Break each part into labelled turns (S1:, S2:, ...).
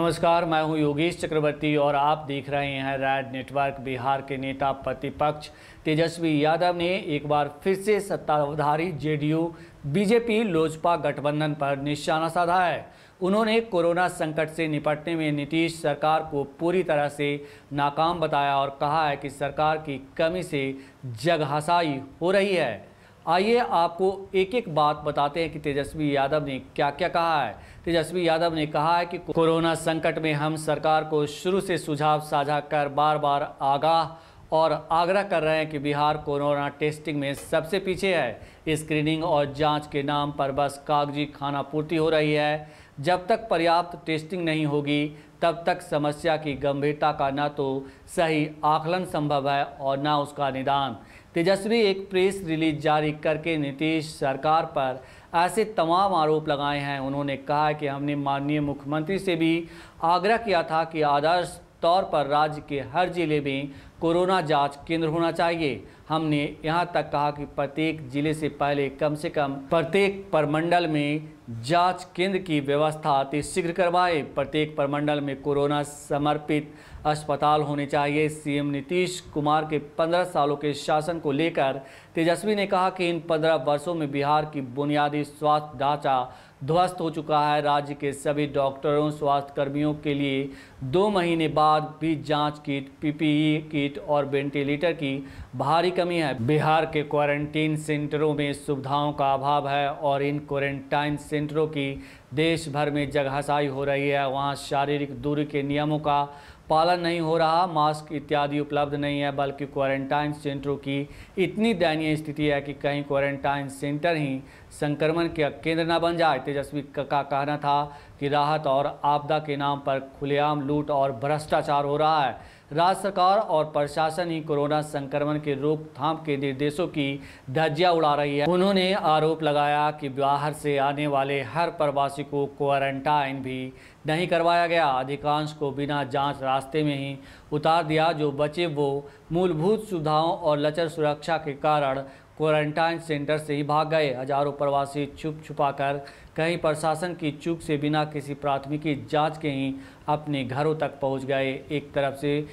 S1: नमस्कार, मैं हूं योगेश चक्रवर्ती और आप देख रहे हैं रैड नेटवर्क। बिहार के नेता प्रतिपक्ष तेजस्वी यादव ने एक बार फिर से सत्ताधारी जेडीयू बीजेपी लोजपा गठबंधन पर निशाना साधा है। उन्होंने कोरोना संकट से निपटने में नीतीश सरकार को पूरी तरह से नाकाम बताया और कहा है कि सरकार की कमी से जगहसाई हो रही है। आइए आपको एक एक बात बताते हैं कि तेजस्वी यादव ने क्या क्या कहा है। तेजस्वी यादव ने कहा है कि कोरोना संकट में हम सरकार को शुरू से सुझाव साझा कर बार बार आगाह और आग्रह कर रहे हैं कि बिहार कोरोना टेस्टिंग में सबसे पीछे है। स्क्रीनिंग और जांच के नाम पर बस कागजी खानापूर्ति हो रही है। जब तक पर्याप्त टेस्टिंग नहीं होगी तब तक समस्या की गंभीरता का न तो सही आकलन संभव है और न उसका निदान। तेजस्वी एक प्रेस रिलीज जारी करके नीतीश सरकार पर ऐसे तमाम आरोप लगाए हैं। उन्होंने कहा कि हमने माननीय मुख्यमंत्री से भी आग्रह किया था कि आदर्श तौर पर राज्य के हर जिले में कोरोना जांच केंद्र होना चाहिए। हमने यहां तक कहा कि प्रत्येक जिले से पहले कम से कम प्रत्येक प्रमंडल में जांच केंद्र की व्यवस्था अतिशीघ्र करवाएं। प्रत्येक प्रमंडल में कोरोना समर्पित अस्पताल होने चाहिए। सीएम नीतीश कुमार के 15 सालों के शासन को लेकर तेजस्वी ने कहा कि इन 15 वर्षों में बिहार की बुनियादी स्वास्थ्य ढांचा ध्वस्त हो चुका है। राज्य के सभी डॉक्टरों स्वास्थ्य कर्मियों के लिए 2 महीने बाद भी जांच किट, पीपीई किट और वेंटिलेटर की भारी कमी है। बिहार के क्वारंटीन सेंटरों में सुविधाओं का अभाव है और इन क्वारंटाइन सेंटरों की देश भर में जगहसाई हो रही है। वहां शारीरिक दूरी के नियमों का पालन नहीं हो रहा, मास्क इत्यादि उपलब्ध नहीं है, बल्कि क्वारंटाइन सेंटरों की इतनी दयनीय स्थिति है कि कहीं क्वारंटाइन सेंटर ही संक्रमण के केंद्र न बन जाए। तेजस्वी का कहना था कि राहत और आपदा के नाम पर खुलेआम लूट और भ्रष्टाचार हो रहा है। राज्य सरकार और प्रशासन ही कोरोना संक्रमण के रोकथाम के निर्देशों की धज्जियां उड़ा रही है। उन्होंने आरोप लगाया कि बाहर से आने वाले हर प्रवासी को क्वारंटाइन भी नहीं करवाया गया। अधिकांश को बिना जांच रास्ते में ही उतार दिया। जो बचे वो मूलभूत सुविधाओं और लचर सुरक्षा के कारण क्वारंटाइन सेंटर से ही भाग गए। हजारों प्रवासी छुप छुपाकर कहीं प्रशासन की चूक से बिना किसी प्राथमिकी जांच के ही अपने घरों तक पहुंच गए। एक तरफ से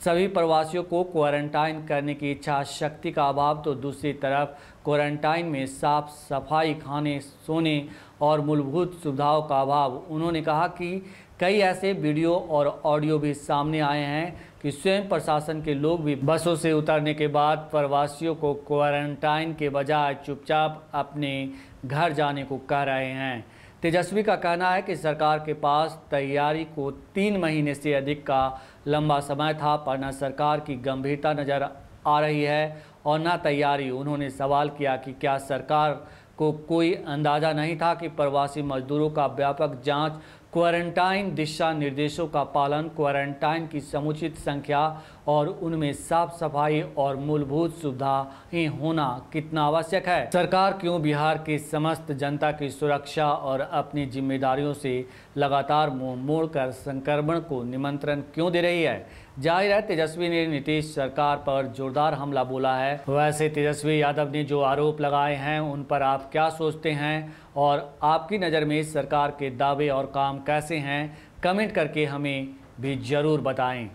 S1: सभी प्रवासियों को क्वारंटाइन करने की इच्छा शक्ति का अभाव, तो दूसरी तरफ क्वारंटाइन में साफ सफाई, खाने, सोने और मूलभूत सुविधाओं का अभाव। उन्होंने कहा कि कई ऐसे वीडियो और ऑडियो भी सामने आए हैं कि स्वयं प्रशासन के लोग भी बसों से उतरने के बाद प्रवासियों को क्वारंटाइन के बजाय चुपचाप अपने घर जाने को कह रहे हैं। तेजस्वी का कहना है कि सरकार के पास तैयारी को 3 महीने से अधिक का लंबा समय था, पर न सरकार की गंभीरता नज़र आ रही है और न तैयारी। उन्होंने सवाल किया कि क्या सरकार को कोई अंदाज़ा नहीं था कि प्रवासी मजदूरों का व्यापक जांच, क्वारंटाइन दिशा निर्देशों का पालन, क्वारंटाइन की समुचित संख्या और उनमें साफ सफाई और मूलभूत सुविधाएं होना कितना आवश्यक है। सरकार क्यों बिहार की समस्त जनता की सुरक्षा और अपनी जिम्मेदारियों से लगातार मुंह मोड़कर संक्रमण को निमंत्रण क्यों दे रही है। जाहिर है तेजस्वी ने नीतीश सरकार पर जोरदार हमला बोला है। वैसे तेजस्वी यादव ने जो आरोप लगाए हैं उन पर आप क्या सोचते हैं और आपकी नज़र में सरकार के दावे और काम कैसे हैं, कमेंट करके हमें भी ज़रूर बताएं।